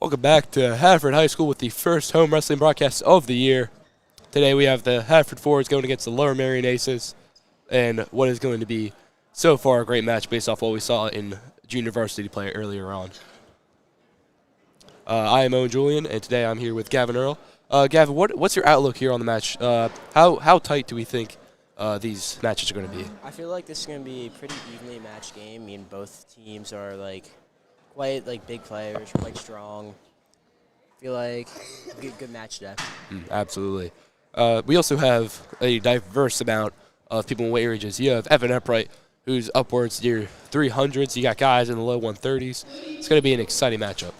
Welcome back to Haverford High School with the first home wrestling broadcast of the year. Today we have the Haverford Forwards going against the Lower Merion Aces, and what is going to be so far a great match based off what we saw in junior varsity play earlier on. I am Owen Julian, and today I'm here with Gavin Earl. Gavin, what's your outlook here on the match? How tight do we think these matches are going to be? I feel like this is going to be a pretty evenly matched game. I mean, both teams are quite big players, quite strong. I feel like good match today. Absolutely. We also have a diverse amount of people in weight ranges. You have Evan Upright, who's upwards near 300s. You got guys in the low 130s. It's going to be an exciting matchup.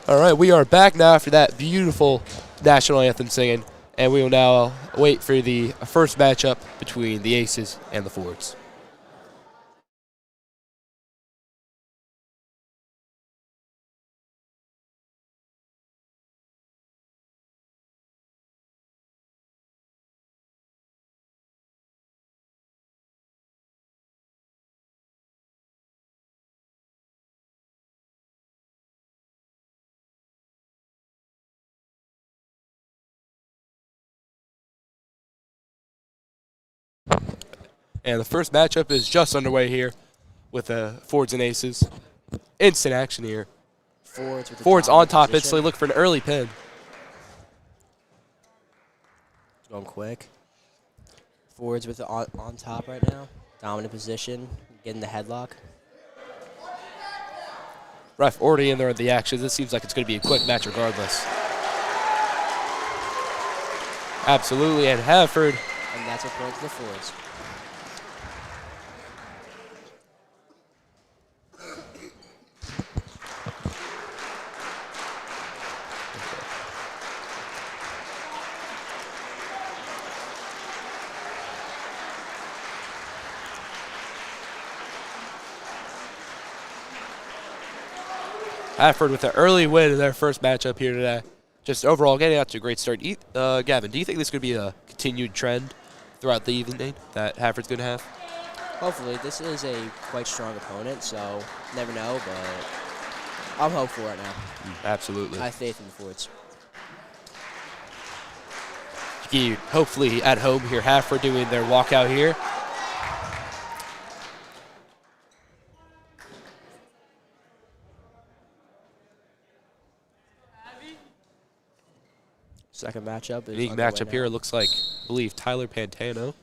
All right, we are back now after that beautiful national anthem singing, and we will now wait for the first matchup between the Aces and the Forwards. And the first matchup is just underway here with the Forwards and Aces. Instant action here. Forwards on top instantly, look for an early pin. Going quick. Forwards with the on top right now. Dominant position, getting the headlock. Ref already in there at the action. This seems like it's going to be a quick match regardless. Absolutely, and Haverford. And that's a point to the Forwards. Haverford with an early win in their first matchup here today. Just overall getting out to a great start. Gavin, do you think this could be a continued trend throughout the evening that Haverford's going to have? Hopefully. This is a quite strong opponent, so never know, but I'm hopeful right now. Absolutely. I have faith in the Forwards. Hopefully at home here, Haverford doing their walkout here. Second matchup is Unique underway matchup now. here. It looks like, I believe, Tyler Pantano.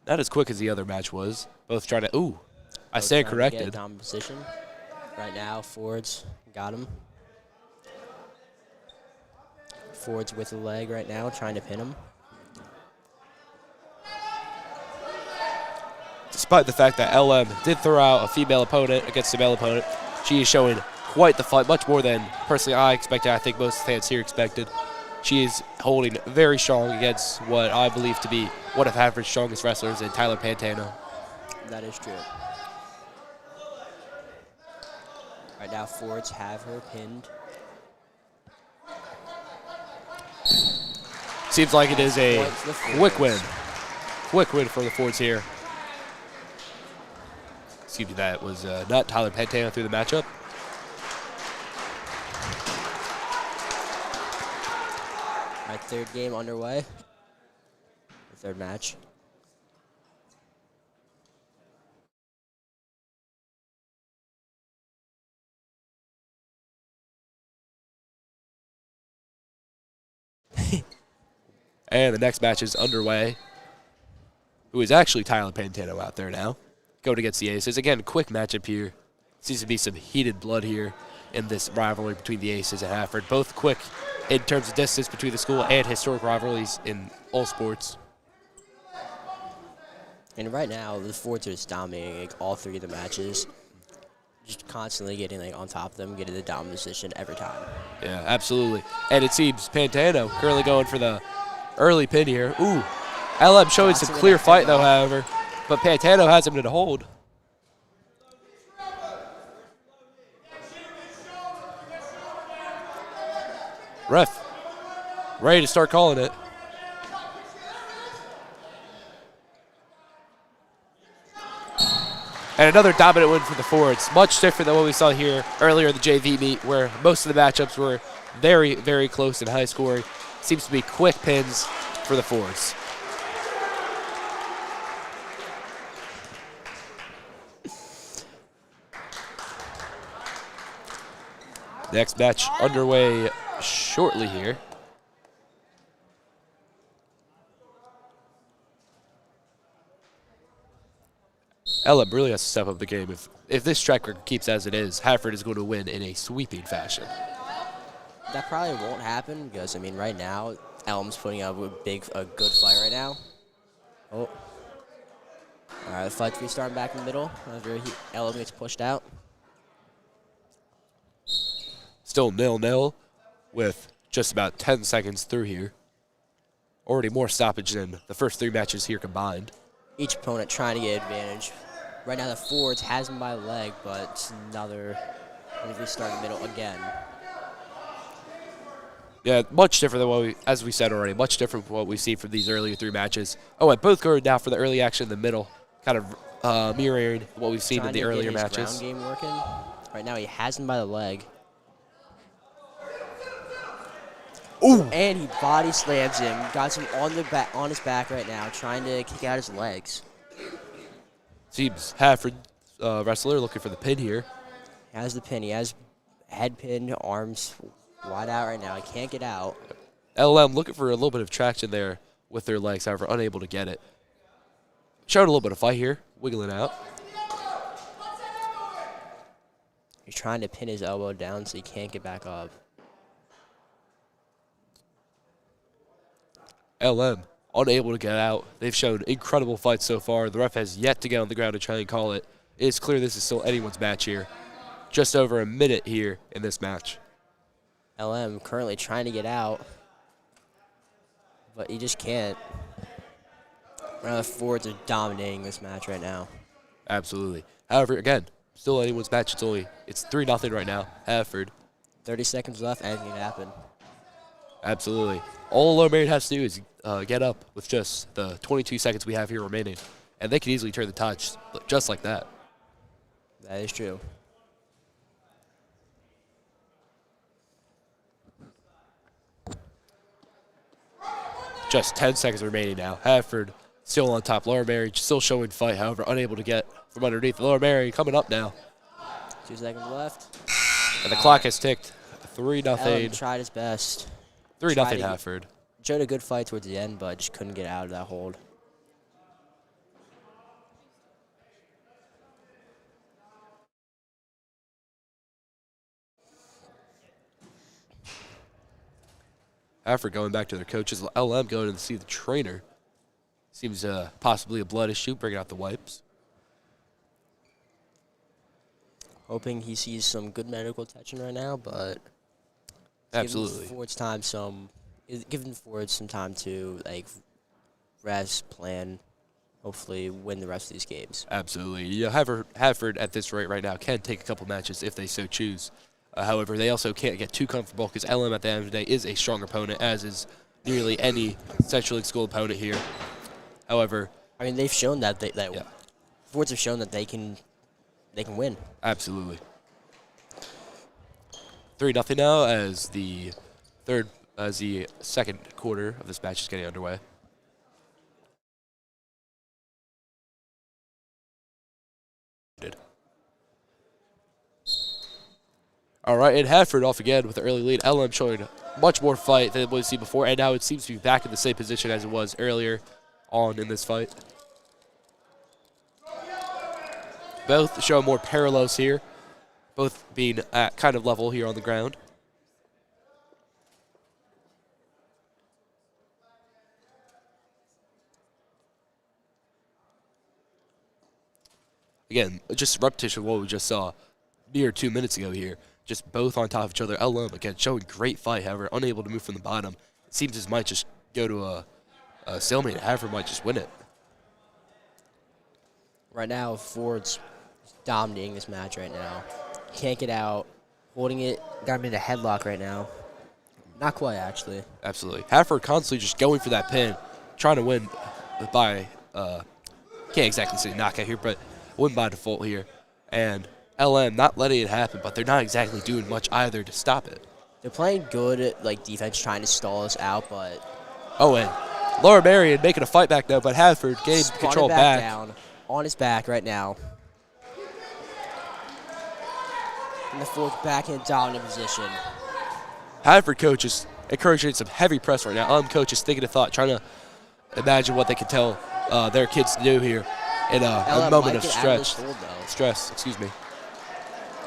Not as quick as the other match was. Both trying to, ooh, I Both stand trying to get corrected. dominant position. Right now, Ford's got him. Ford's with the leg right now, trying to pin him. Despite the fact that LM did throw out a female opponent against a male opponent, she is showing quite the fight, much more than personally I expected. I think most fans here expected. She is holding very strong against what I believe to be one of Haverford's strongest wrestlers in Tyler Pantano. That is true. Right now, Fords have her pinned. Seems like it is a Points the quick Fords. win. Quick win for the Fords here. Excuse me, that was not Tyler Pantano through the matchup. Our third game underway. The third match. And the next match is underway. Who is actually Tyler Pantano out there now. Going against the Aces. Again, quick matchup here. Seems to be some heated blood here in this rivalry between the Aces and Haverford. Both quick in terms of distance between the school and historic rivalries in all sports. And right now, the Fords are just dominating like, all three of the matches. Just constantly getting like on top of them, getting the dominant position every time. Yeah, absolutely. And it seems Pantano currently going for the early pin here. Ooh, LM showing some clear fight though, however. But Pantano has him in a hold. Ref, ready to start calling it. And another dominant win for the Fords. Much different than what we saw here earlier in the JV meet, where most of the matchups were very, very close and high scoring. Seems to be quick pins for the Fords. Next match underway shortly here. LM really has to step up the game. If this track record keeps as it is, Haverford is going to win in a sweeping fashion. That probably won't happen because, I mean, right now, Elm's putting up a good fight right now. Oh. All right, the fight's restarting back in the middle after Elm gets pushed out. Still 0-0 with just about 10 seconds through here. Already more stoppage than the first three matches here combined. Each opponent trying to get advantage. Right now, the Fords has him by the leg, but it's another restart in the middle again. Yeah, much different than what we, as we said already, much different from what we've seen from these earlier three matches. Oh, and both going now for the early action in the middle, kind of mirroring what we've seen in the earlier matches. Ground game working. Right now, he has him by the leg. Ooh! And he body slams him. Got him on his back right now, trying to kick out his legs. Seems Haverford wrestler looking for the pin here. He has the pin. He has head pin, arms wide out right now. He can't get out. LM looking for a little bit of traction there with their legs, however, unable to get it. Showed a little bit of fight here, wiggling out. He's trying to pin his elbow down so he can't get back up. LM unable to get out. They've shown incredible fights so far. The ref has yet to get on the ground to try and call it. It is clear this is still anyone's match here. Just over a minute here in this match. LM currently trying to get out, but he just can't. Right now, the Fords are dominating this match right now. Absolutely. However, again, still anyone's match. It's 3-0 right now. Haverford. 30 seconds left, anything can happen. Absolutely. All Lower Merion has to do is get up with just the 22 seconds we have here remaining, and they can easily turn the tide just like that. That is true. Just 10 seconds remaining now. Haverford still on top. Lower Merion still showing fight, however, unable to get from underneath. Lower Merion coming up now. 2 seconds left. And the clock has ticked 3-0. Ellum tried his best. 3-0 Tried to- Haverford. Showed a good fight towards the end, but just couldn't get out of that hold. Haverford going back to their coaches. LM going to see the trainer. Seems possibly a blood issue, bringing out the wipes. Hoping he sees some good medical attention right now, but Absolutely. giving Ford some time to rest, plan, hopefully win the rest of these games. Absolutely. Yeah, Haverford at this rate right now can take a couple matches if they so choose. However, they also can't get too comfortable because LM at the end of the day is a strong opponent, as is nearly any Central League school opponent here. However, I mean, they've shown that yeah, Fords have shown that they can win. absolutely. 3-0 now as the second quarter of this match is getting underway. All right, and Haverford off again with the early lead. LM showing much more fight than we've seen before, and now it seems to be back in the same position as it was earlier on in this fight. Both show more parallels here, both being at kind of level here on the ground. Again, just repetition of what we just saw mere 2 minutes ago here. Just both on top of each other. LM, again, showing great fight, however, unable to move from the bottom. It seems this might just go to a stalemate. Haverford might just win it. Right now, Ford's dominating this match right now. Can't get out. Holding it. Got him in a headlock right now. Not quite, actually. Absolutely. Haverford constantly just going for that pin, trying to win by, can't exactly say knockout here, but win by default here. And LM not letting it happen, but they're not exactly doing much either to stop it. They're playing good defense, trying to stall us out, but Oh, and Lower Merion making a fight back now, but Haverford getting control back. down on his back right now. And the fourth back in a dominant position. Haverford coaches encouraging some heavy press right now. LM coaches thinking of thought, trying to imagine what they can tell their kids to do here in a moment of stress. Excuse me.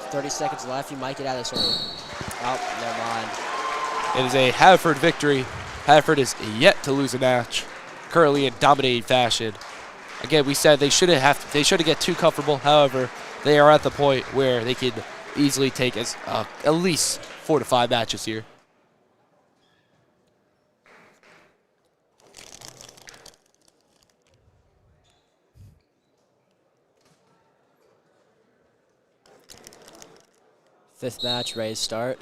30 seconds left. You might get out of this hold. Oh, never mind. It is a Haverford victory. Haverford is yet to lose a match, currently in dominating fashion. Again, we said they shouldn't get too comfortable. However, they are at the point where they can easily take at least 4 to 5 matches here. Fifth match, ready to start.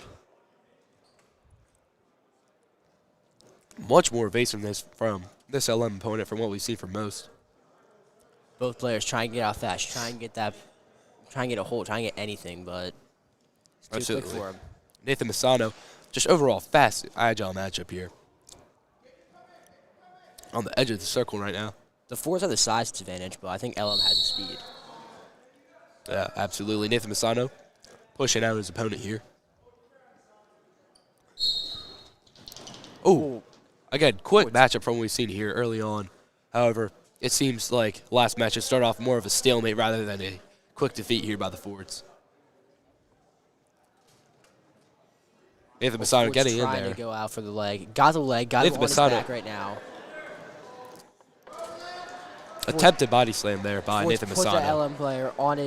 Much more evasiveness from this LM opponent from what we've seen from most. Both players trying to get out fast, trying to get a hold, trying to get anything, but it's too quick for him. Nathan Misano, just overall fast, agile matchup here. On the edge of the circle right now. The Fords have the size advantage, but I think LM has the speed. Yeah, absolutely. Nathan Misano pushing out his opponent here. Oh, again, quick matchup from what we've seen here early on. However, it seems like last matches start off more of a stalemate rather than a quick defeat here by the Fords. Nathan Misano getting in there. Trying to go out for the leg. Got the leg. Got him on his back right now. Attempted body slam there by Nathan Put the Misano. LM player on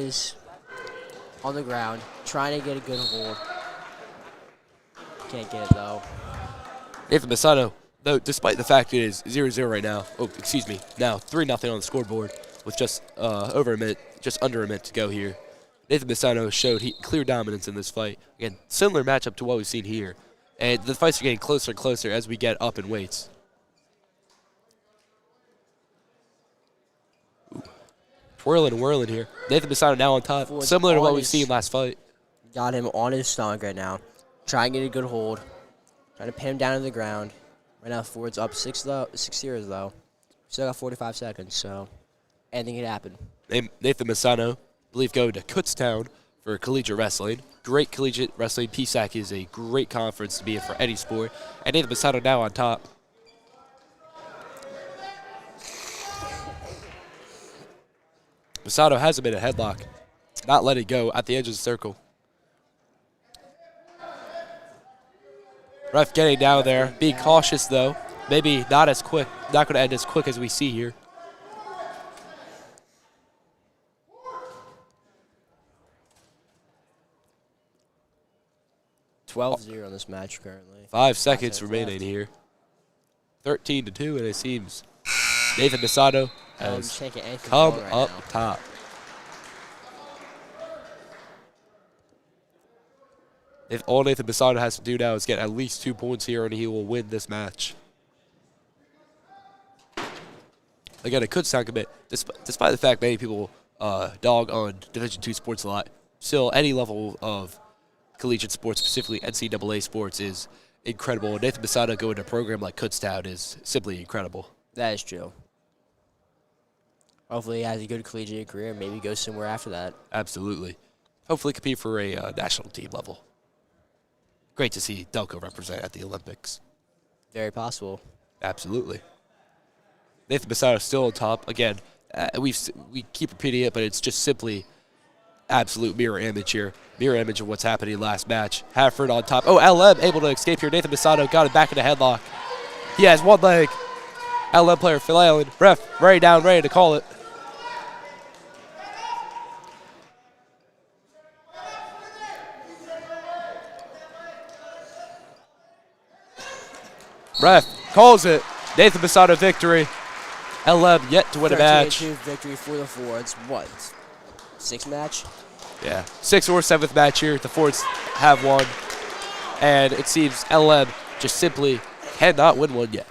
the ground, trying to get a good hold. Can't get it though. Nathan Misano, though, despite the fact it is 0-0 right now. Oh, excuse me. Now 3-0 on the scoreboard with just under a minute to go here. Nathan Misano showed clear dominance in this fight. Again, similar matchup to what we've seen here. And the fights are getting closer and closer as we get up in weights. Ooh. Twirling and whirling here. Nathan Misano now on top, similar to what we've seen last fight. Got him on his stomach right now. Trying to get a good hold. Trying to pin him down to the ground. Right now, Ford's up 6-0 though. Still got 45 seconds, so anything could happen. Nathan Misano, I believe, going to Kutztown for collegiate wrestling. Great collegiate wrestling. PSAC is a great conference to be in for any sport. And Nathan Masato now on top. Masato has him in a headlock. Not letting go at the edge of the circle. Ref getting down there. Being cautious, though. Maybe not as quick. Not going to end as quick as we see here. (12-0) on this match currently. 5 seconds remaining here. 13-2, and it seems Nathan Masato has come up top. If all Nathan Masato has to do now is get at least 2 points here, and he will win this match. Again, it could sound a bit, despite the fact many people dog on Division II sports a lot, still any level of collegiate sports, specifically NCAA sports, is incredible. Nathan Masato going to a program like Kutztown is simply incredible. That is true. Hopefully he has a good collegiate career, maybe goes somewhere after that. Absolutely. Hopefully compete for a national team level. Great to see Delco represent at the Olympics. Very possible. Absolutely. Nathan Masato still on top. Again, we keep repeating it, but it's just simply absolute mirror image here. Mirror image of what's happening last match. Haverford on top. Oh, LM able to escape here. Nathan Masato got it back in a headlock. He has one leg. LM player flailing. Ref ready down, ready to call it. Ref calls it. Nathan Masato victory. LM yet to win a match. 13-2 victory for the Fords. What? 6th match? Yeah, 6th or 7th match here. The Fords have won. And it seems LM just simply cannot win one yet.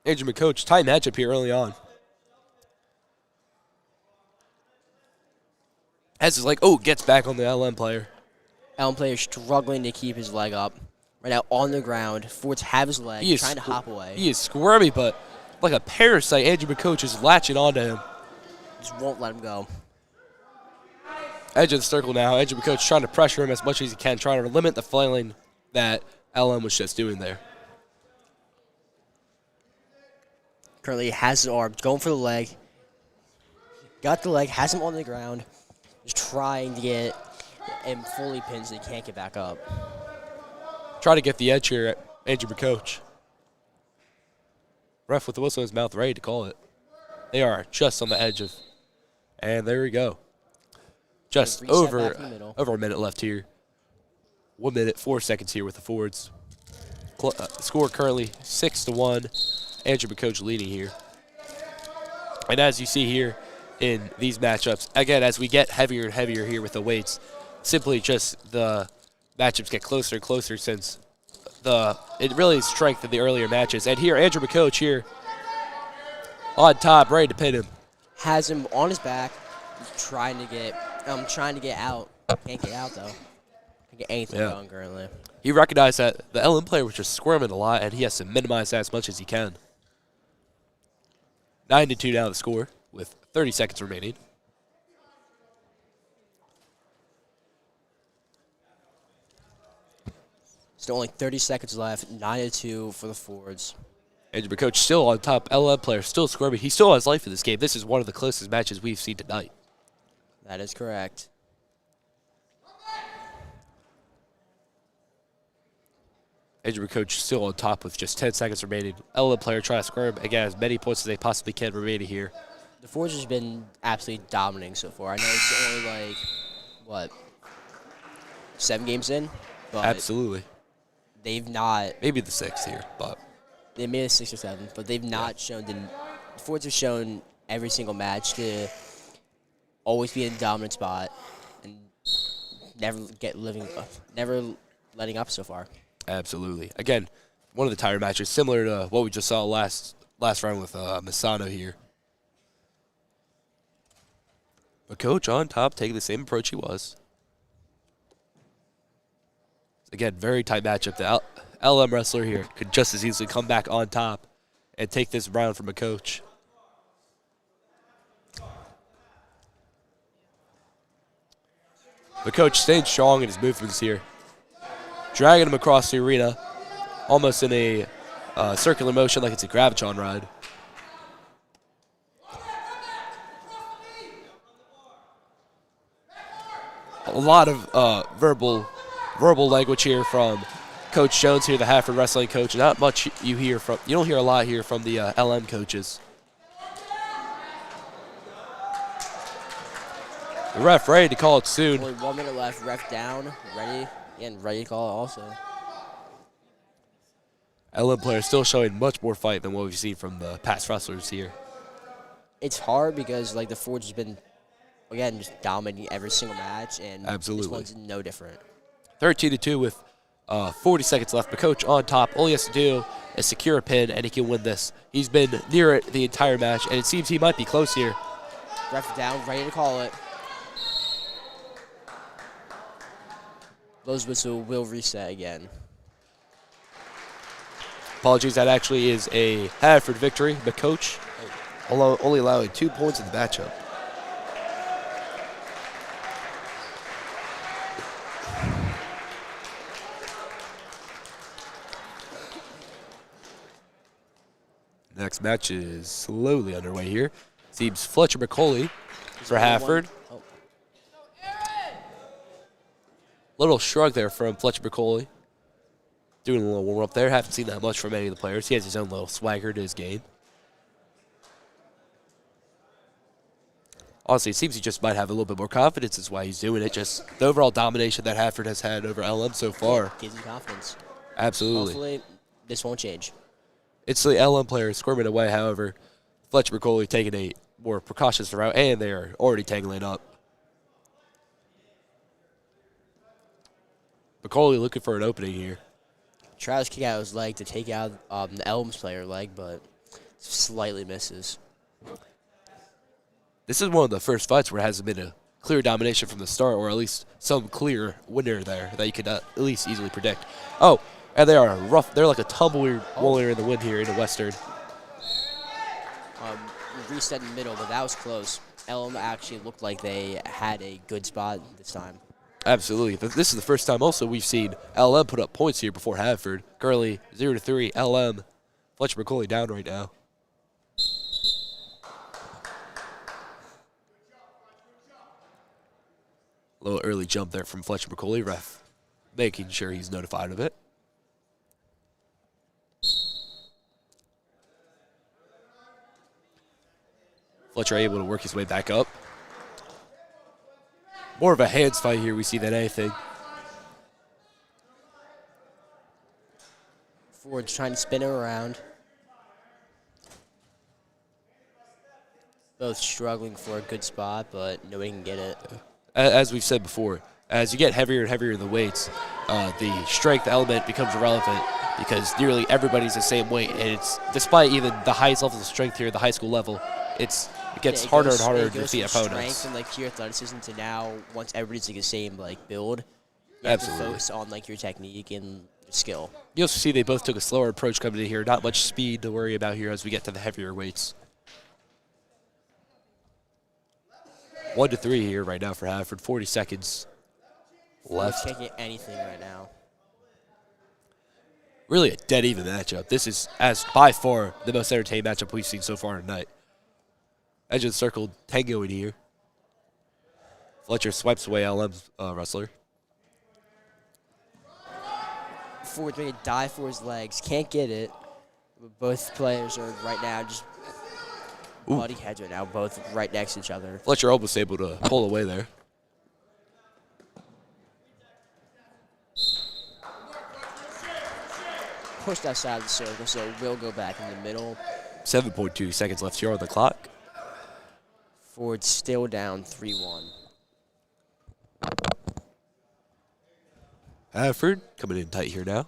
Andrew McCoach, tight matchup here early on. As is like, oh, gets back on the LM player. LM player struggling to keep his leg up. Right now on the ground. Fords have his leg, trying to hop away. He is squirmy, but like a parasite, Andrew McCoach is latching onto him. Just won't let him go. Edge of the circle now. Andrew McCoach trying to pressure him as much as he can, trying to limit the flailing that LM was just doing there. Currently has his arm, going for the leg. Got the leg, has him on the ground. Just trying to get him fully pinned so he can't get back up. Try to get the edge here at Andrew McCoach. Ref with the whistle in his mouth, ready to call it. They are just on the edge of, and there we go. Just over a minute left here. 1 minute, 4 seconds here with the Fords. Score currently 6-1. Andrew McCoach leading here. And as you see here in these matchups, again, as we get heavier and heavier here with the weights, simply just the matchups get closer and closer since it really strengthened the earlier matches. And here, Andrew McCoach here on top, ready to pin him. Has him on his back, trying to get out. Can't get out though. Can't get anything going currently. He recognized that the LM player was just squirming a lot, and he has to minimize that as much as he can. 9-2 now the score with 30 seconds remaining. Still only 30 seconds left. 9-2 for the Fords. Andrew McCoach still on top. LM player still squirming. He still has life in this game. This is one of the closest matches we've seen tonight. That is correct. Andrew McCoach still on top with just 10 seconds remaining. LM player trying to squirm again as many points as they possibly can remaining here. The Fords has been absolutely dominating so far. I know it's only like, 7 games in? But absolutely. They've not. Maybe the 6th here, but. They made it 6 or 7, but they've not shown. The Fords have shown every single match to always be in a dominant spot and never letting up so far. Absolutely. Again, one of the tighter matches, similar to what we just saw last round with Masato here. But Coach on top, taking the same approach he was. Again, very tight matchup. The LM wrestler here could just as easily come back on top and take this round from a Coach. But Coach staying strong in his movements here. Dragging him across the arena, almost in a circular motion like it's a Gravitron ride. A lot of verbal language here from Coach Jones here, the Haverford wrestling coach. Not much you don't hear a lot here from the LM coaches. The ref ready to call it soon. Only 1 minute left. Ref down, ready, and ready to call it also. LM players still showing much more fight than what we've seen from the past wrestlers here. It's hard because like the Forge has been, again, just dominating every single match, and Absolutely. this one's no different. 13-2 with 40 seconds left. But Coach on top. All he has to do is secure a pin, and he can win this. He's been near it the entire match, and it seems he might be close here. Ref down, ready to call it. Those whistle will reset again. Apologies, that actually is a Haverford victory. But Coach only allowing 2 points in the matchup. Next match is slowly underway here. Seems Fletcher McCauley for Haverford. Oh. Little shrug there from Fletcher McCauley. Doing a little warm up there. Haven't seen that much from any of the players. He has his own little swagger to his game. Honestly, it seems he just might have a little bit more confidence. That's why he's doing it. Just the overall domination that Haverford has had over LM so far. Gives you confidence. Absolutely. Hopefully, this won't change. It's the LM players squirming away. However, Fletcher McCauley taking a more precautious route, and they are already tangling up. McCauley looking for an opening here. Tries to kick out his leg to take out the Elms player leg, but slightly misses. This is one of the first fights where it hasn't been a clear domination from the start, or at least some clear winner there that you could at least easily predict. Oh, and they are rough. They're like a tumbleweed roller in the wind here in the Western. Reset in the middle, but that was close. Elm actually looked like they had a good spot this time. Absolutely. This is the first time also we've seen LM put up points here before Haverford. Currently 0-3 LM. Fletcher McCauley down right now. A little early jump there from Fletcher McCauley. Ref making sure he's notified of it. Fletcher able to work his way back up. More of a hands fight here we see than anything. Ford's trying to spin him around. Both struggling for a good spot, but nobody can get it. As we've said before, as you get heavier and heavier in the weights, the strength element becomes irrelevant because nearly everybody's the same weight, and it's despite even the highest levels of strength here at the high school level, it gets harder and harder to defeat opponents. Strength and like pure athleticism to now, once everybody's like the same like build, you have to focus on like your technique and your skill. You also see they both took a slower approach coming in here. Not much speed to worry about here as we get to the heavier weights. 1-3 here right now for Haverford. 40 seconds left. Can't get anything right now. Really a dead even matchup. This is by far the most entertaining matchup we've seen so far tonight. Edge of the circle tangoing here. Fletcher swipes away LM's wrestler. Ford's making a dive for his legs. Can't get it. Both players are right now just buddy heads right now, both right next to each other. Fletcher almost able to pull away there. Pushed outside the circle, so we'll go back in the middle. 7.2 seconds left here on the clock. Ford still down 3-1. Haverford coming in tight here now.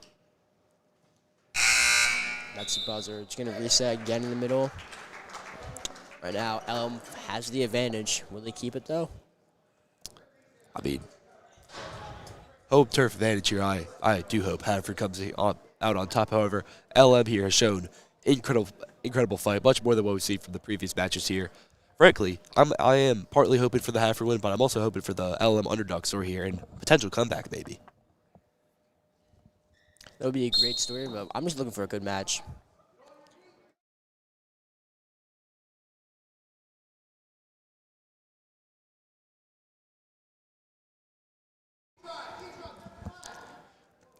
That's the buzzer. It's going to reset again in the middle. Right now, Elm has the advantage. Will they keep it, though? I mean, home turf advantage here. I do hope Haverford comes out on top. However, LM here has shown incredible fight, much more than what we've seen from the previous matches here. Frankly, I am partly hoping for the Haverford win, but I'm also hoping for the LM underdog story here and potential comeback maybe. That would be a great story, but I'm just looking for a good match.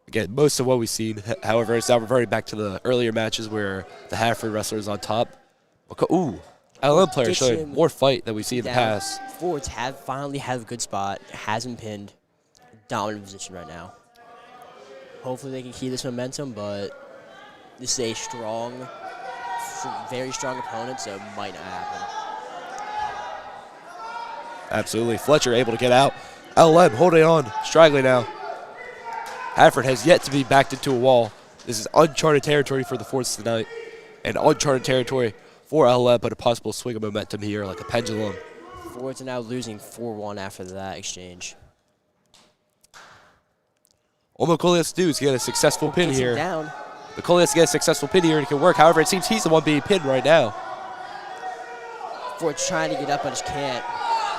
Again, most of what we've seen, however, is now reverting back to the earlier matches where the Haverford wrestler is on top. Ooh, LM player showing more fight than we've seen in the past. Forwards have finally had a good spot, hasn't pinned, dominant position right now. Hopefully they can keep this momentum, but this is a strong, very strong opponent, so it might not happen. Absolutely. Fletcher able to get out. LM holding on, straggling now. Haverford has yet to be backed into a wall. This is uncharted territory for the Fords tonight, and uncharted territory for LM, but a possible swing of momentum here like a pendulum. Fords are now losing 4-1 after that exchange. All McCauley has to do is get a successful pin here. Down. McCauley has to get a successful pin here and it can work. However, it seems he's the one being pinned right now. Fords trying to get up, but just can't.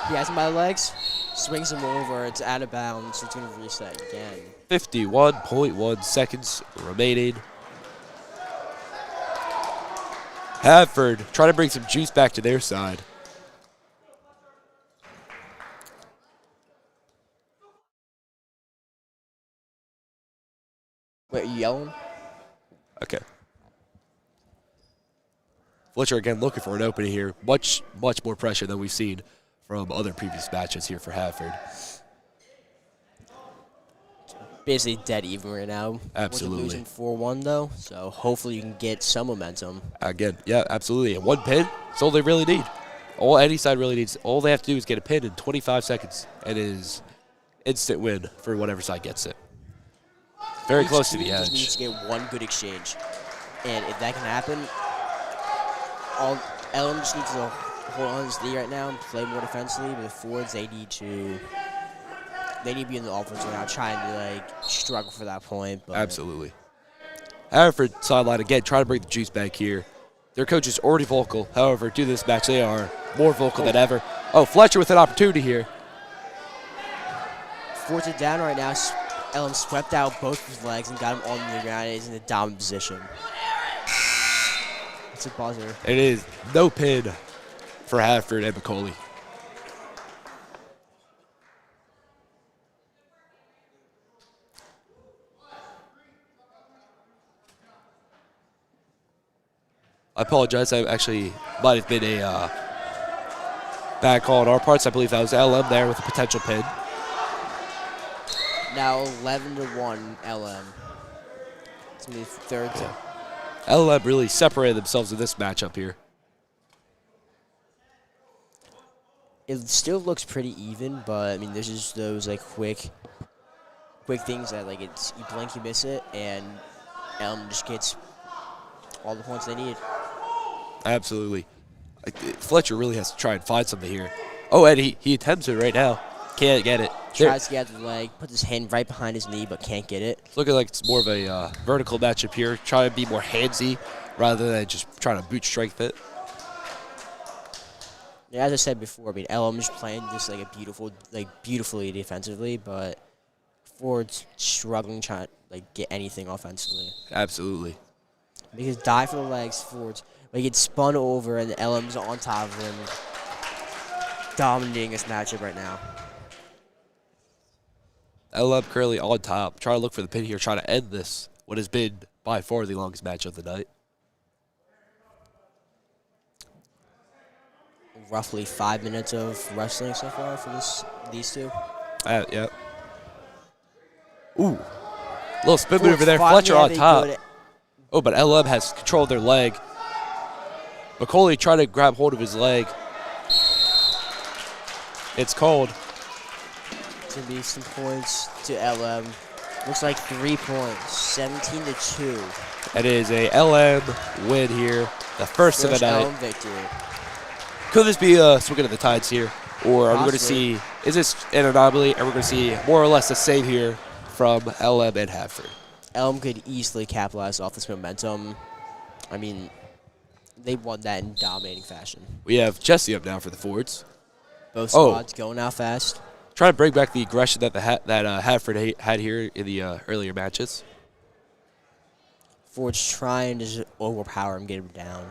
He has him by the legs, swings him over. It's out of bounds. It's going to reset again. 51.1 seconds remaining. Haverford trying to bring some juice back to their side. Wait, are you yelling? Okay. Fletcher again looking for an opening here. Much more pressure than we've seen from other previous matches here for Haverford. Basically dead even right now. Absolutely. We're losing 4-1 though, so hopefully you can get some momentum. Again, yeah, absolutely. And one pin, that's all they really need. All any side really needs, all they have to do is get a pin in 25 seconds, and it is instant win for whatever side gets it. Very close to the edge. Just needs to get one good exchange, and if that can happen, Ellen just needs to hold on to his knee right now and play more defensively. But the Fords, they need to be in the offense right now, trying to struggle for that point. But absolutely. Haverford sideline again, trying to bring the juice back here. Their coach is already vocal. However, due to this match, they are more vocal than ever. Oh, Fletcher with an opportunity here. Fords are down right now. Ellen swept out both of his legs and got him on the ground. He's in the dominant position. It's a buzzer. It is no pin for Haverford and McCauley. I apologize. I actually might have been a bad call on our parts. I believe that was LM there with a potential pin. Now 11-1 LM. It's going to be third. Yeah. LM really separated themselves in this matchup here. It still looks pretty even, but I mean, there's just those quick things that it's you blink, you miss it, and LM just gets all the points they need. Absolutely. Fletcher really has to try and find something here. Oh, and he attempts it right now. Can't get it. Tries to get the leg, puts his hand right behind his knee, but can't get it. It's looking like it's more of a vertical matchup here. Trying to be more handsy rather than just trying to boot strength it. Yeah, as I said before, I mean, LM is playing this beautifully defensively, but Ford's struggling trying to get anything offensively. Absolutely. Because dive for the legs, Ford's he gets spun over, and the LM's on top of him, dominating this matchup right now. LM currently on top, trying to look for the pin here, trying to end this, what has been by far the longest match of the night. Roughly 5 minutes of wrestling so far for these two. Yeah. Ooh. Little spin move over there. Fletcher on top. Oh, but LM has control of their leg. McCauley trying to grab hold of his leg. It's cold. It's going to be some points to LM. Looks like 3 points, 17-2. It is a LM win here, the first of the night. LM victory. Could this be swinging of the tides here? Or are we going to see, is this an anomaly? And we're going to see more or less the same here from LM and Haverford. Elm could easily capitalize off this momentum. I mean, they won that in dominating fashion. We have Jesse up now for the Fords. Both squads going out fast. Trying to bring back the aggression that Haverford had here in the earlier matches. Ford's trying to just overpower him, get him down.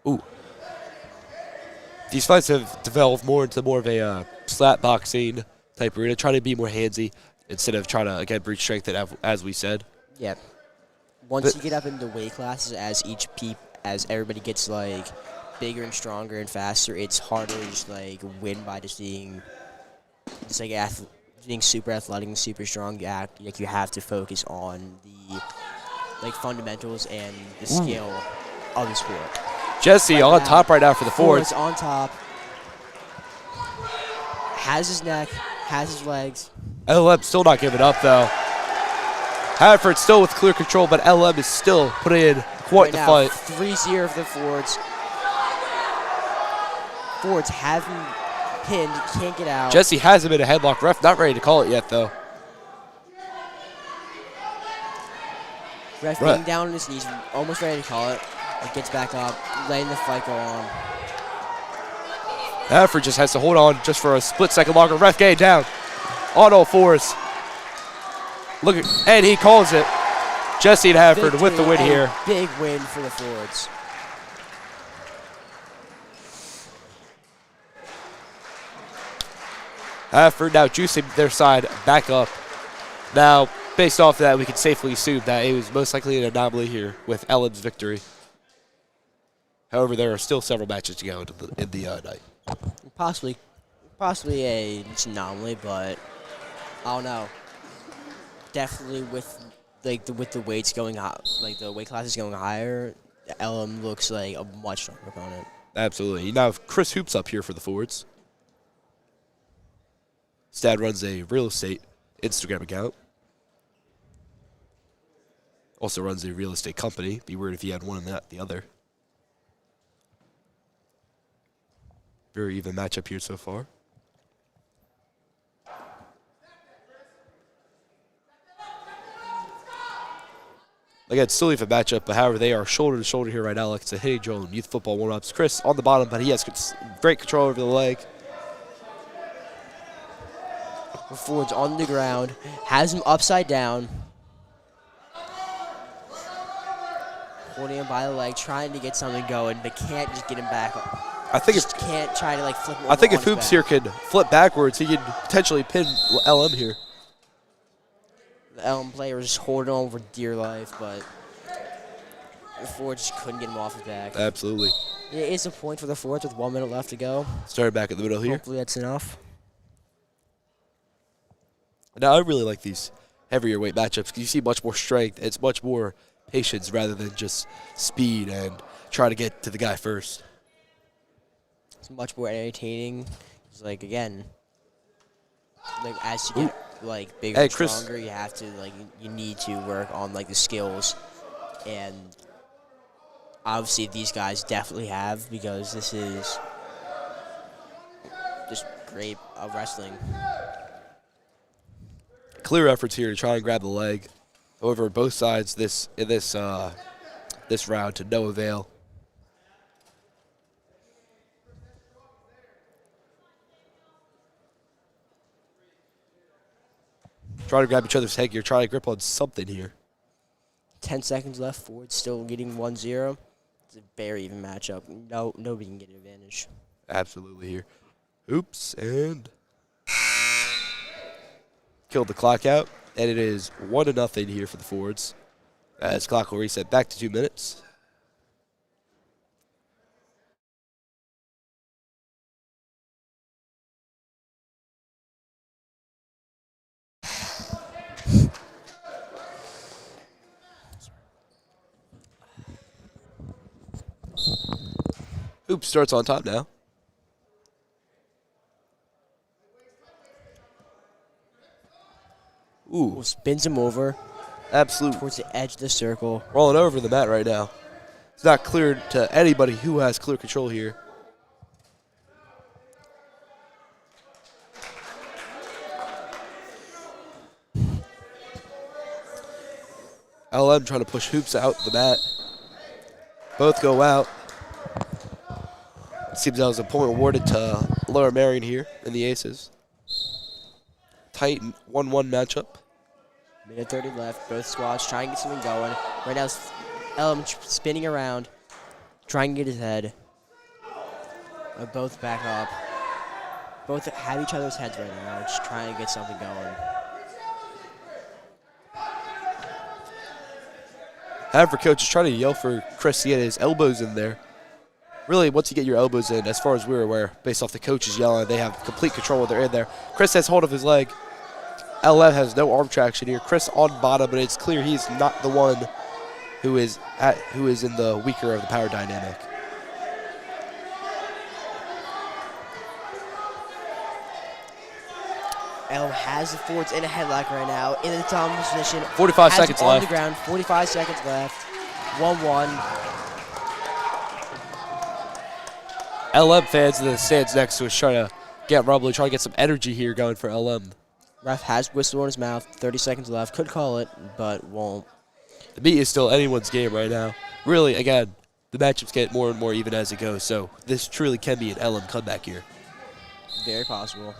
Ooh. These fights have developed more into more of a slap boxing type arena, trying to be more handsy instead of trying to, again, breach strength, as we said. Yep. Once you get up into weight classes, as everybody gets like bigger and stronger and faster, it's harder to just like win by just being super athletic and super strong. You have to focus on the fundamentals and the skill of the sport. Jesse on top right now for the Fords. On top. Has his neck, has his legs. LM still not giving up though. Haverford still with clear control, but LM is still putting in quite the fight. 3-0 for the Fords. Fords have him pinned, can't get out. Jesse has him in a headlock. Ref not ready to call it yet though. Ref being down on his knees, almost ready to call it. It gets back up, letting the fight go on. Haverford just has to hold on just for a split second longer. Ref getting down on all fours. Look at, and he calls it. Jesse and Haverford with the win here. Big win for the Fords. Haverford now juicing their side back up. Now, based off that, we can safely assume that it was most likely an anomaly here with LM's victory. However, there are still several matches to go in the night. Possibly a anomaly, but I don't know. Definitely with the weights going up, the weight classes going higher, LM looks like a much stronger opponent. Absolutely. Now, Chris Hoops up here for the Fords. His dad runs a real estate Instagram account. Also runs a real estate company. Be weird if he had one and not the other. Very even matchup here so far. Again, still even matchup, but however, they are shoulder to shoulder here right now. Like it's a hitting drill in youth football warm-ups. Chris on the bottom, but he has great control over the leg. Ford's on the ground, has him upside down. Holding him by the leg, trying to get something going, but can't just get him back up. I think can't try to flip him over. I think if Hoops here could flip backwards, he could potentially pin LM here. The LM player was just holding on for dear life, but the Ford just couldn't get him off his back. Absolutely. Yeah, it's a point for the Fords with 1 minute left to go. Started back in the middle here. Hopefully that's enough. Now, I really like these heavier weight matchups because you see much more strength. It's much more patience rather than just speed and try to get to the guy first. It's much more entertaining. It's again, as you get bigger and stronger, you have to you need to work on the skills, and obviously these guys definitely have, because this is just great wrestling. Clear efforts here to try and grab the leg. However, both sides this round to no avail. Trying to grab each other's head gear, trying to grip on something here. 10 seconds left. Ford still getting 1-0. It's a very even matchup. Nobody can get an advantage. Absolutely here. Oops, and killed the clock out. And it is 1-0 here for the Fords. As clock will reset back to 2 minutes. Hoops starts on top now. Ooh, Spins him over absolute. towards the edge of the circle. Rolling over the mat right now. It's not clear to anybody who has clear control here. LM trying to push Hoops out the mat. Both go out. Seems that was a point awarded to Lower Merion here in the Aces. Tight 1-1 matchup. Minute 30 left. Both squads trying to get something going. Right now, LM spinning around, trying to get his head. Both back up. Both have each other's heads right now, just trying to get something going. Haverford coach is trying to yell for Chris to get his elbows in there. Really, once you get your elbows in, as far as we're aware, based off the coaches yelling, they have complete control when they're in there. Chris has hold of his leg. LM has no arm traction here. Chris on bottom, but it's clear he's not the one who is in the weaker of the power dynamic. LM has the forwards in a headlock right now, in the dominant position. 45 has seconds him on left. the ground, 45 seconds left. 1-1. LM fans in the stands next to us trying to get rumbly, trying to get some energy here going for LM. Ref has whistle in his mouth, 30 seconds left. Could call it, but won't. The meet is still anyone's game right now. Really, again, the matchups get more and more even as it goes, so this truly can be an LM comeback here. Very possible.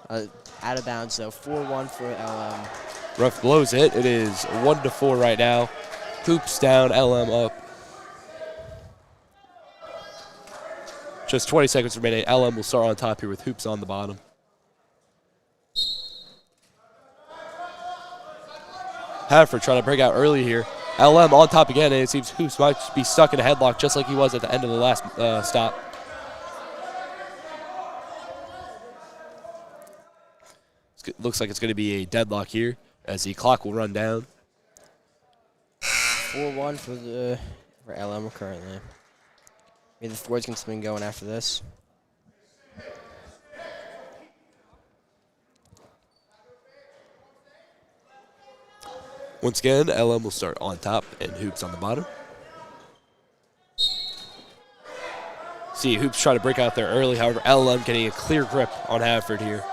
Out of bounds, though. 4-1 for LM. Ref blows it. It is 1-4 right now. Hoops down, LM up. Just 20 seconds remaining. LM will start on top here with Hoops on the bottom. Haverford trying to break out early here. LM on top again, and it seems Hoops might be stuck in a headlock just like he was at the end of the last stop. Looks like it's going to be a deadlock here as the clock will run down. 4-1 for LM currently. Maybe the forwards can swing going after this. Once again, LM will start on top and Hoops on the bottom. See, Hoops try to break out there early. However, LM getting a clear grip on Haverford here.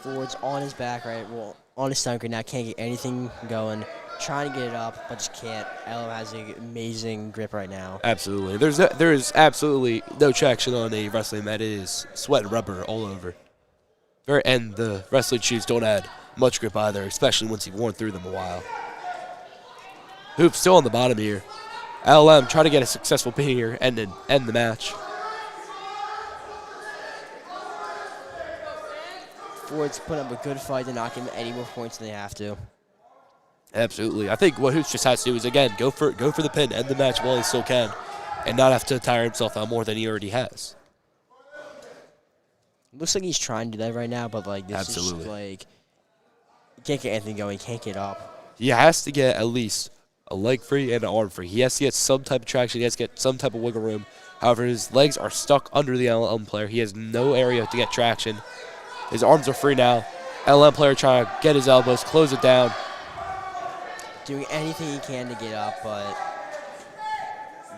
Forwards on his back, right? Well, on his stomach right now. Can't get anything going. Trying to get it up, but just can't. LM has an amazing grip right now. Absolutely. There is absolutely no traction on a wrestling mat. It is sweat and rubber all over. And the wrestling shoes don't add much grip either, especially once you've worn through them a while. Hoops still on the bottom here. LM trying to get a successful pin here and then end the match. Forwards put up a good fight to knock him any more points than they have to. Absolutely. I think what Hoops just has to do is, again, go for the pin, end the match while he still can, and not have to tire himself out more than he already has. Looks like he's trying to do that right now, but like this Absolutely. is just like he can't get anything going, he can't get up. He has to get at least a leg free and an arm free. He has to get some type of traction. He has to get some type of wiggle room. However, his legs are stuck under the LM player. He has no area to get traction. His arms are free now. LM player trying to get his elbows, close it down. Doing anything he can to get up, but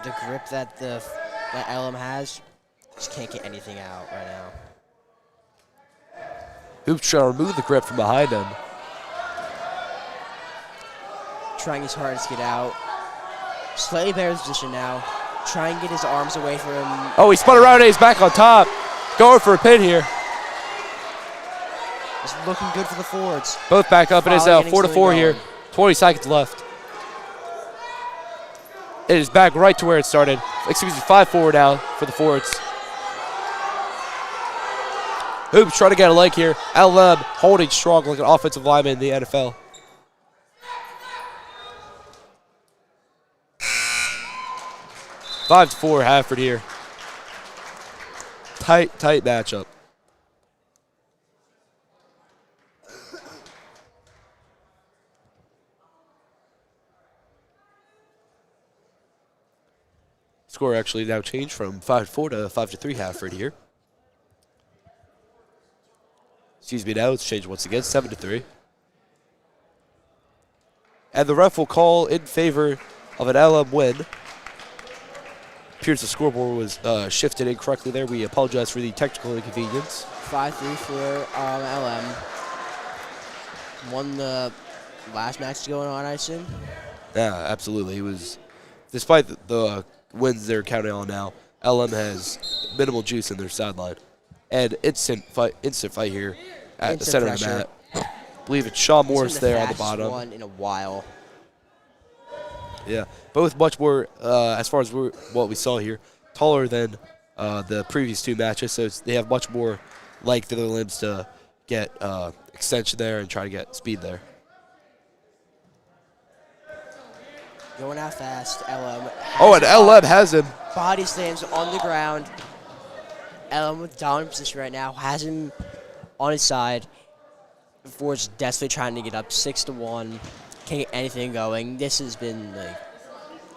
the grip that LM has just can't get anything out right now. Hoops trying to remove the grip from behind him. Trying his hardest to get out. Slightly better position now. Trying to get his arms away from him. Oh, he spun around and he's back on top. Going for a pin here. It's looking good for the forwards. Both back up. It is Finally getting 4-4 something here. going. 20 seconds left. It is back right to where it started. Excuse me, 5-4 now for the forwards. Hoops trying to get a leg here. LM holding strong like an offensive lineman in the NFL. Five to 4, Haverford here. Tight matchup. Score actually now changed from 5-4 to 5-3 Haverford here. Excuse me, now it's changed once again, 7-3. And the ref will call in favor of an LM win. Appears the scoreboard was shifted incorrectly there. We apologize for the technical inconvenience. 5-3 for LM. Won the last match going on, I assume. Yeah, absolutely. He was, despite the wins they're counting on now, LM has minimal juice in their sideline. And instant fight here at the center pressure. of the mat. I believe it's Shaw Morris there on the bottom. One in a while. Yeah, both much more, as far as what we saw here, taller than the previous two matches. So they have much more length in their limbs to get extension there and try to get speed there. Going out fast, LM. Oh, and LM has him. Body slams on the ground. LM with dominant position right now. Has him on his side. Ford's desperately trying to get up 6-1. Can't get anything going. This has been like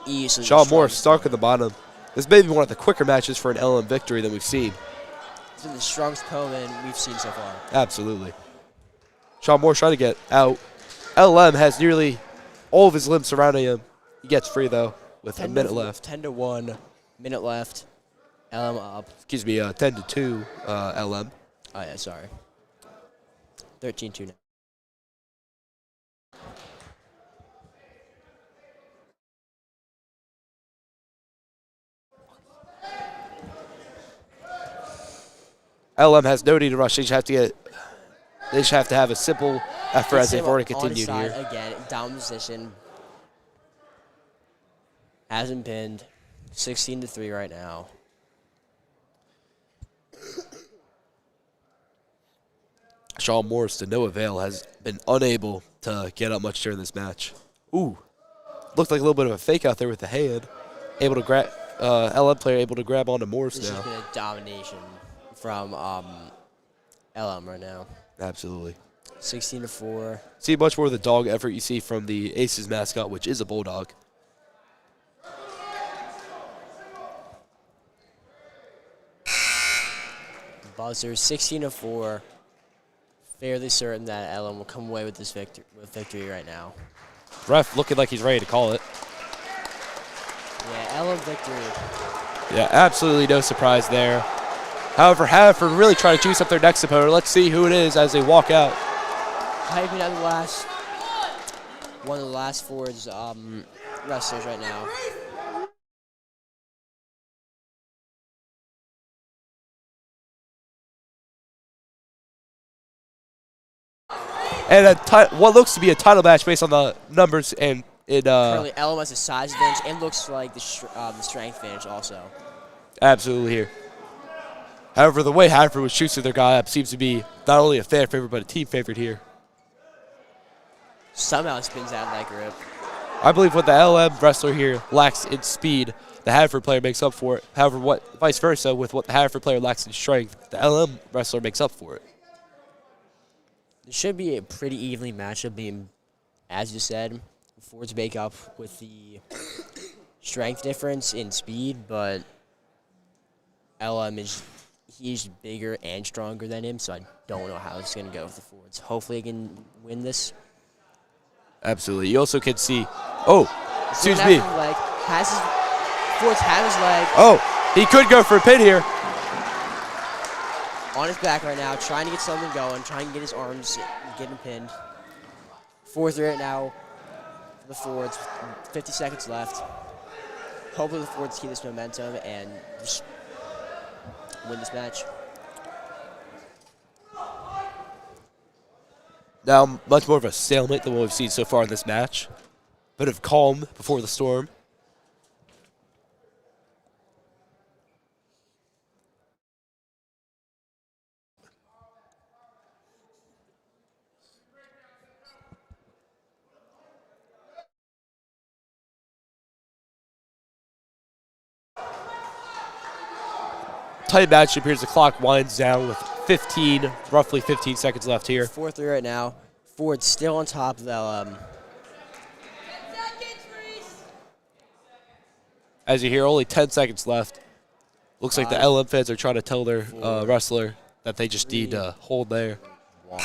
easily. Shaw Morris stuck at the bottom. This may be one of the quicker matches for an LM victory than we've seen. It's been the strongest opponent we've seen so far. Absolutely. Shaw Morris trying to get out. LM has nearly all of his limbs surrounding him. He gets free, though, with a minute left. 10-1, minute left. LM up. Excuse me, 10-2, LM. Oh, yeah, sorry. 13-2 now. LM has no need to rush. They just have to have a simple effort as they've already continued here. Again, down position. Hasn't pinned. 16-3 right now. Shaw Morris, to no avail, has been unable to get up much during this match. Ooh, looked like a little bit of a fake out there with the hand. Able to grab, LM player able to grab onto Morris This now. has been a domination from LM right now. Absolutely. 16-4. See much more of the dog effort you see from the Aces mascot, which is a bulldog. Buzzer 16-4. Fairly certain that LM will come away with this victory right now. Ref looking like he's ready to call it. Yeah, LM victory. Yeah, absolutely no surprise there. However, Haverford really trying to juice up their next opponent. Let's see who it is as they walk out. Hyping out one of the last Ford's wrestlers right now. And what looks to be a title match based on the numbers and it. Currently, LM has a size advantage and looks like the strength advantage also. Absolutely here. However, the way Haverford was shooting their guy up seems to be not only a fan favorite but a team favorite here. Somehow spins out of that grip. I believe what the LM wrestler here lacks in speed, the Haverford player makes up for it. However, vice versa, with what the Haverford player lacks in strength, the LM wrestler makes up for it. It should be a pretty evenly matched up, being, as you said, Fords make up with the strength difference in speed, but LM he's bigger and stronger than him, so I don't know how it's going to go with the Fords. Hopefully, he can win this. Absolutely. You also can see, excuse me. Fords has his leg. Oh, he could go for a pin here. On his back right now, trying to get something going, trying to get his arms, get him pinned. 4-3 right now for the Fords. 50 seconds left. Hopefully the Fords keep this momentum and just win this match. Now, much more of a stalemate than what we've seen so far in this match. Bit of calm before the storm. Tight match. It appears the clock winds down with roughly 15 seconds left here. 4-3 right now. Ford still on top of the As you hear, only 10 seconds left. Looks like the LM fans are trying to tell their wrestler that they just need to hold there. 1.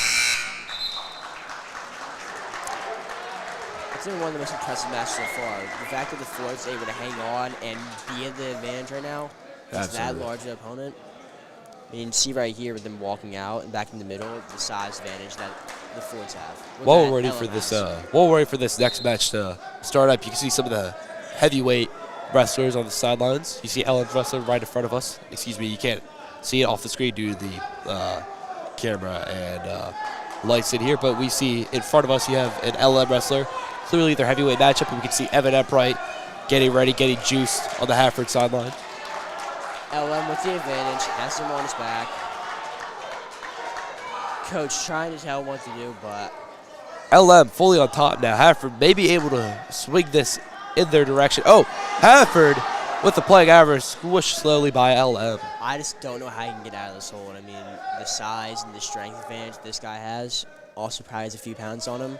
It's been one of the most impressive matches so far. The fact that the Ford's able to hang on and be at the advantage right now against that large an opponent. I mean, you can see right here with them walking out and back in the middle, the size advantage that the Fords have. While we're ready for this next match to start up, you can see some of the heavyweight wrestlers on the sidelines. You see LM's wrestler right in front of us. Excuse me, you can't see it off the screen due to the camera and lights in here, but we see in front of us you have an LM wrestler. Clearly their heavyweight matchup, and we can see Evan Eppright getting ready, getting juiced on the Haverford sideline. LM with the advantage, has him on his back. Coach trying to tell him what to do, but LM fully on top now. Haverford may be able to swing this in their direction. Oh, Haverford with the playing average, squished slowly by LM. I just don't know how he can get out of this hole. I mean, the size and the strength advantage this guy has also probably has a few pounds on him.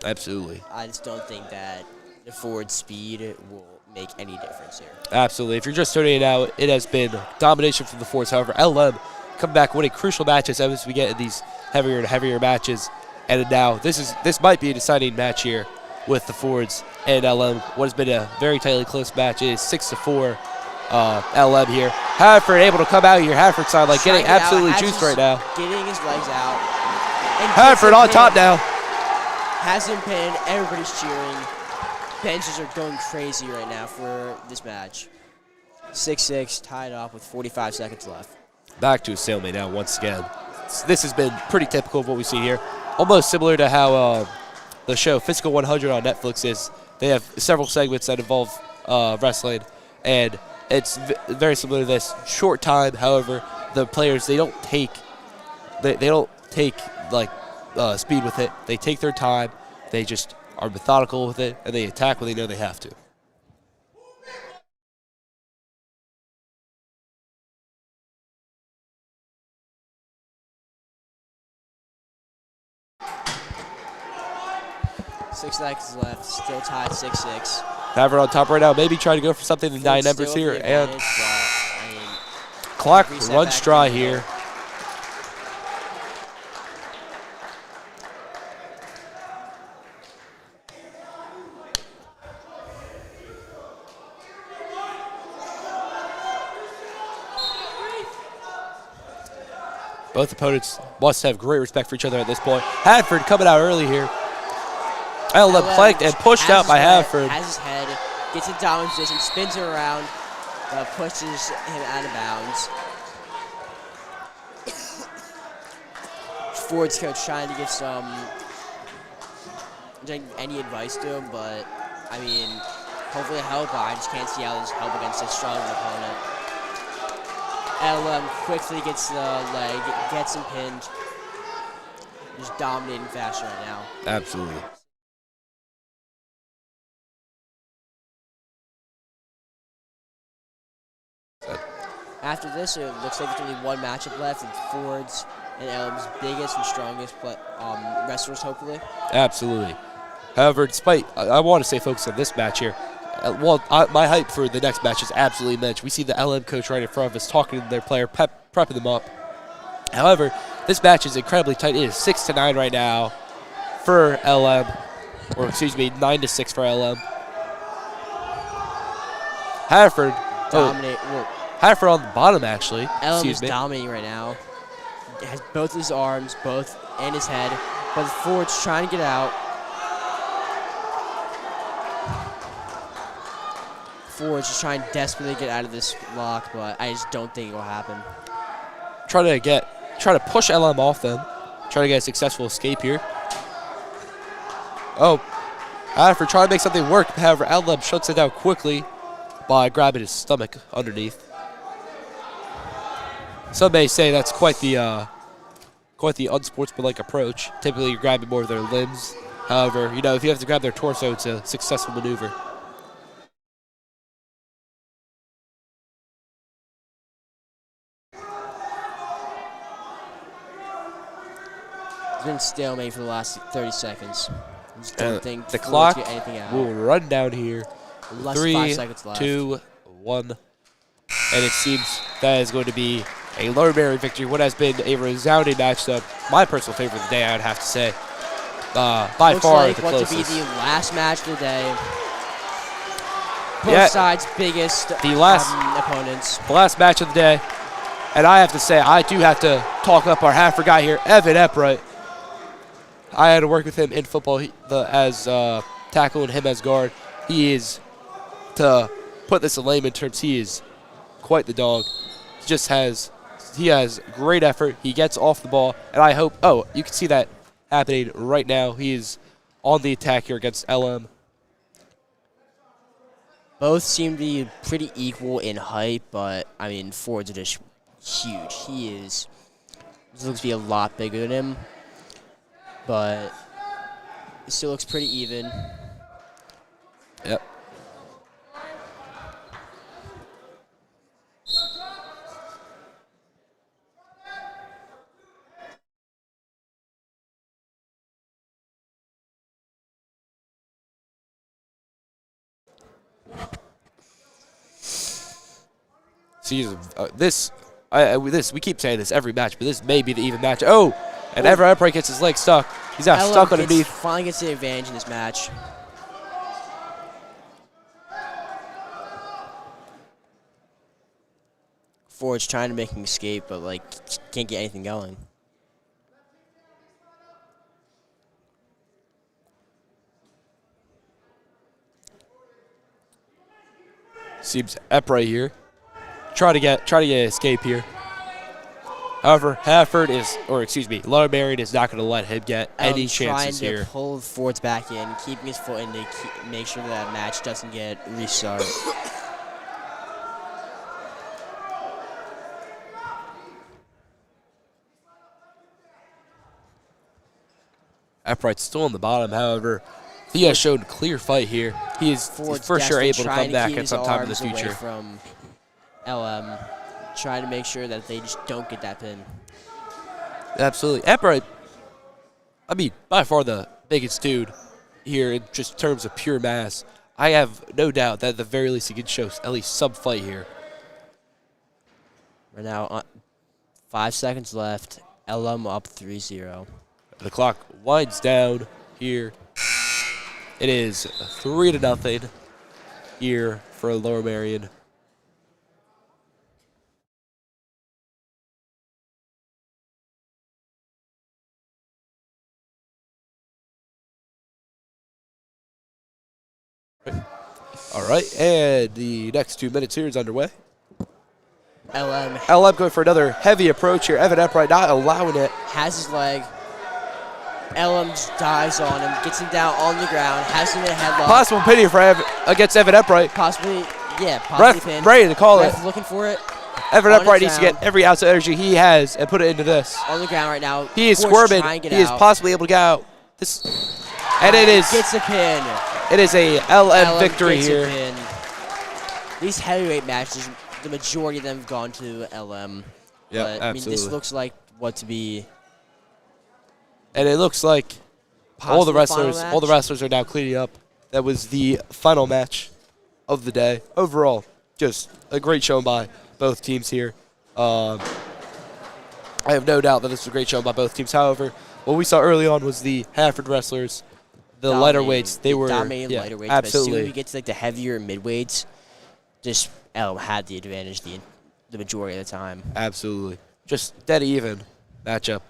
Absolutely. I just don't think that the forward speed will make any difference here. Absolutely. If you're just tuning it out, it has been domination from the Fords. However, LM come back winning crucial matches as we get in these heavier and heavier matches. And now this might be a deciding match here with the Fords and LM. What has been a very tightly close match. It is 6-4 LM here. Haverford able to come out here. Haverford sideline getting absolutely juiced right now. Getting his legs out. Haverford on top now. Has him pinned. Everybody's cheering. Benches are going crazy right now for this match. 6-6, tied up with 45 seconds left. Back to a stalemate now once again. This has been pretty typical of what we've seen here. Almost similar to how the show Physical 100 on Netflix is. They have several segments that involve wrestling, and it's very similar to this. Short time, however, the players they don't take like speed with it. They take their time. They just are methodical with it, and they attack when they know they have to. Six seconds left, still tied 6-6. Haverford on top right now, maybe trying to go for something in 9 numbers here, and clock runs dry here. Both opponents must have great respect for each other at this point. Haverford coming out early here. LM planked and pushed out by Haverford. Has his head, gets in dominant position, spins it around, pushes him out of bounds. Ford's coach trying to get any advice to him, but I mean, hopefully help. I just can't see how this help against a strong opponent. LM quickly gets the leg, gets him pinned. Just dominating fashion right now. Absolutely. After this, it looks like there's only one matchup left. It's Ford's and LM's biggest and strongest wrestlers, hopefully. Absolutely. However, despite, I want to stay focused on this match here. My hype for the next match is absolutely immense. We see the LM coach right in front of us talking to their player, prepping them up. However, this match is incredibly tight. It is 6-9 right now for LM, or excuse me, 9-6 for LM. Haverford. Haverford on the bottom, actually. LM is dominating right now. He has both his arms, and his head. But the Ford's trying to get out. Ford's just trying desperately to get out of this lock, but I just don't think it will happen. Try to push LM off them. Try to get a successful escape here. Oh, Haverford trying to make something work. However, LM shuts it down quickly by grabbing his stomach underneath. Some may say that's quite the unsportsmanlike approach. Typically, you're grabbing more of their limbs. However, if you have to grab their torso, it's a successful maneuver. It's been stalemate for the last 30 seconds. I just don't think the clock get anything out. will run down here. Less than 5 seconds left. 3, 2, 1. And it seems that is going to be a Lower Merion victory. What has been a resounding matchup. My personal favorite of the day, I would have to say. by Looks far like the what closest. to be the last match of the day. Both sides' biggest opponents. The last match of the day. And I have to say, I do have to talk up our Haverford guy here, Evan Eppright. I had to work with him in football as tackling him as guard. He is, to put this in layman terms, he is quite the dog. He has great effort. He gets off the ball, and I hope, you can see that happening right now. He is on the attack here against LM. Both seem to be pretty equal in height, but, I mean, Ford's just huge. He looks to be a lot bigger than him, but it still looks pretty even. Yep. See, we keep saying this every match, but this may be the even match. Oh, and Evan Eppright gets his leg stuck. He's now stuck underneath. Finally gets the advantage in this match. Ford's trying to make him escape, but can't get anything going. Seems Eppright here. Try to get an escape here. However, Lower Merion is not going to let him get any chances here. Trying to pull Ford's back in, keeping his foot in to make sure that match doesn't get restarted. Eppright's still on the bottom, however. He has shown clear fight here. He's for sure able to come back at some time in the future. From LM, trying to make sure that they just don't get that pin. Absolutely. Eppright, by far the biggest dude here in just terms of pure mass. I have no doubt that at the very least he can show at least some fight here. Right now, 5 seconds left. LM up 3-0. The clock winds down here. It is 3-0 here for Lower Merion. All right, and the next 2 minutes here is underway. LM going for another heavy approach here. Evan Eppright not allowing it. has his leg. LM just dives on him, gets him down on the ground, has him in a headlock. Possible pin here for against Evan Eppright. Possibly Ref pin. ready to call Ref it. looking for it. Evan Eppright needs to get every ounce of energy he has and put it into this. On the ground right now. He is squirming. He is possibly able to get out. And it is. Gets a pin. It is a LM victory here. These heavyweight matches, the majority of them have gone to LM. Yeah, but, absolutely. This looks like what to be. And it looks like all the wrestlers are now cleaning up. That was the final match of the day. Overall, just a great show by both teams here. I have no doubt that this was a great show by both teams. However, what we saw early on was the Haverford wrestlers, the lighter weights. They were dominating lighter weights. Absolutely. But as soon as we get to the heavier midweights, just LM had the advantage the majority of the time. Absolutely, just dead even matchup.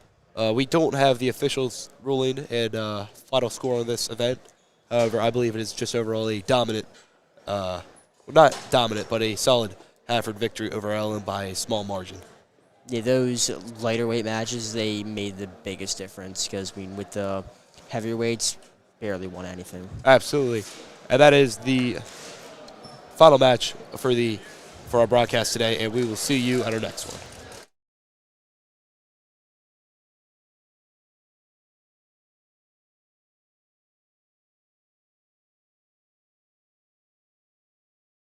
We don't have the officials ruling and final score on this event. However, I believe it is just overall a dominant, not dominant, but a solid Haverford victory over LM by a small margin. Yeah, those lighter weight matches, they made the biggest difference because, with the heavier weights, barely won anything. Absolutely. And that is the final match for our broadcast today, and we will see you at our next one.